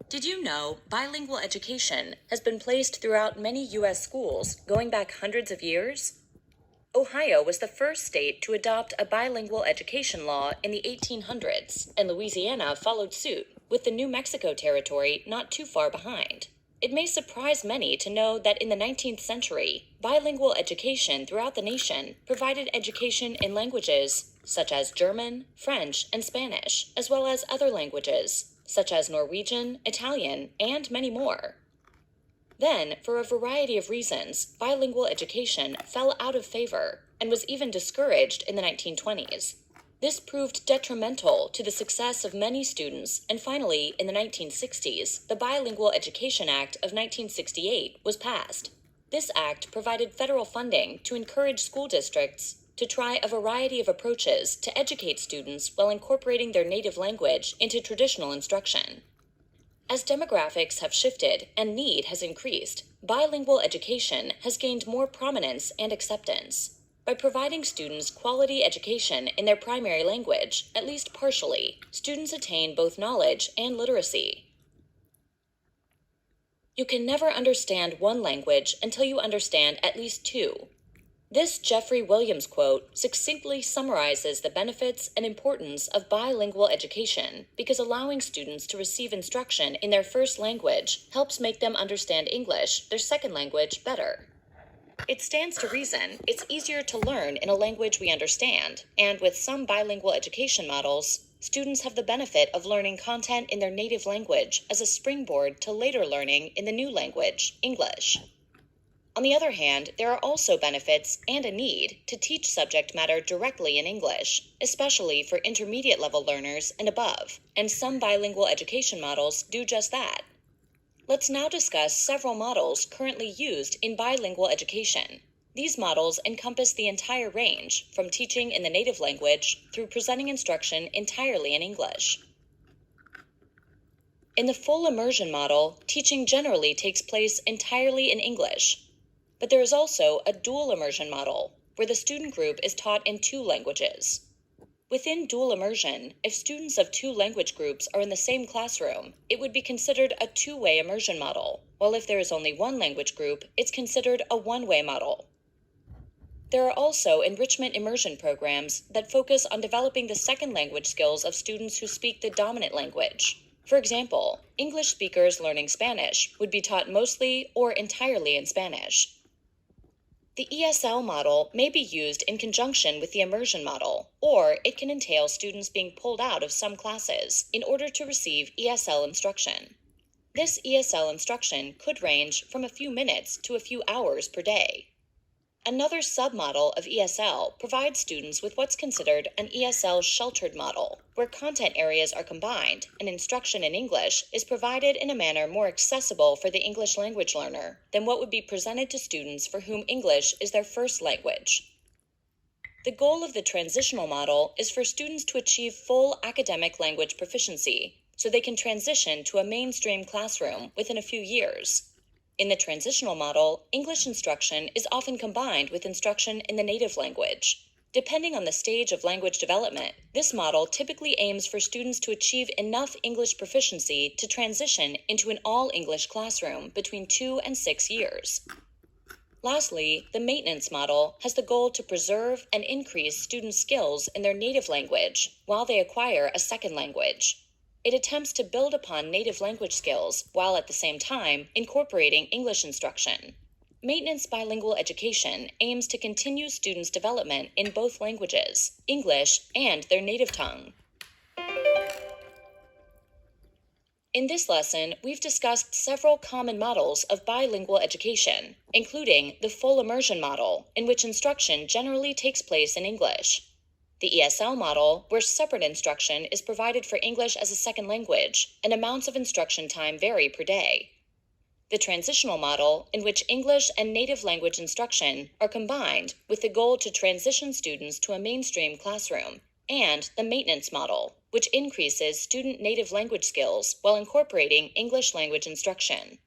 Did you know bilingual education has been placed throughout many U.S. schools going back hundreds of years? Ohio was the first state to adopt a bilingual education law in the 1800s, and Louisiana followed suit, with the New Mexico territory not too far behind. It may surprise many to know that in the 19th century, bilingual education throughout the nation provided education in languages such as German, French, and Spanish, as well as other languages such as Norwegian, Italian, and many more. Then, for a variety of reasons, bilingual education fell out of favor and was even discouraged in the 1920s. This proved detrimental to the success of many students, and finally, in the 1960s, the Bilingual Education Act of 1968 was passed. This act provided federal funding to encourage school districts to try a variety of approaches to educate students while incorporating their native language into traditional instruction. As demographics have shifted and need has increased, bilingual education has gained more prominence and acceptance. By providing students quality education in their primary language, at least partially, students attain both knowledge and literacy. You can never understand one language until you understand at least two. This Jeffrey Williams quote succinctly summarizes the benefits and importance of bilingual education because allowing students to receive instruction in their first language helps make them understand English, their second language, better. It stands to reason it's easier to learn in a language we understand, and with some bilingual education models, students have the benefit of learning content in their native language as a springboard to later learning in the new language, English. On the other hand, there are also benefits and a need to teach subject matter directly in English, especially for intermediate level learners and above, and some bilingual education models do just that. Let's now discuss several models currently used in bilingual education. These models encompass the entire range, from teaching in the native language through presenting instruction entirely in English. In the full immersion model, teaching generally takes place entirely in English. But there is also a dual immersion model, where the student group is taught in two languages. Within dual immersion, if students of two language groups are in the same classroom, it would be considered a two-way immersion model, while if there is only one language group, it's considered a one-way model. There are also enrichment immersion programs that focus on developing the second language skills of students who speak the dominant language. For example, English speakers learning Spanish would be taught mostly or entirely in Spanish. The ESL model may be used in conjunction with the immersion model, or it can entail students being pulled out of some classes in order to receive ESL instruction. This ESL instruction could range from a few minutes to a few hours per day. Another submodel of ESL provides students with what's considered an ESL sheltered model, where content areas are combined and instruction in English is provided in a manner more accessible for the English language learner than what would be presented to students for whom English is their first language. The goal of the transitional model is for students to achieve full academic language proficiency, so they can transition to a mainstream classroom within a few years. In the transitional model, English instruction is often combined with instruction in the native language. Depending on the stage of language development, this model typically aims for students to achieve enough English proficiency to transition into an all-English classroom between 2 and 6 years. Lastly, the maintenance model has the goal to preserve and increase students' skills in their native language while they acquire a second language. It attempts to build upon native language skills while at the same time incorporating English instruction. Maintenance bilingual education aims to continue students' development in both languages, English and their native tongue. In this lesson, we've discussed several common models of bilingual education, including the full immersion model, in which instruction generally takes place in English. The ESL model, where separate instruction is provided for English as a second language, and amounts of instruction time vary per day. The transitional model, in which English and native language instruction are combined with the goal to transition students to a mainstream classroom, and the maintenance model, which increases student native language skills while incorporating English language instruction.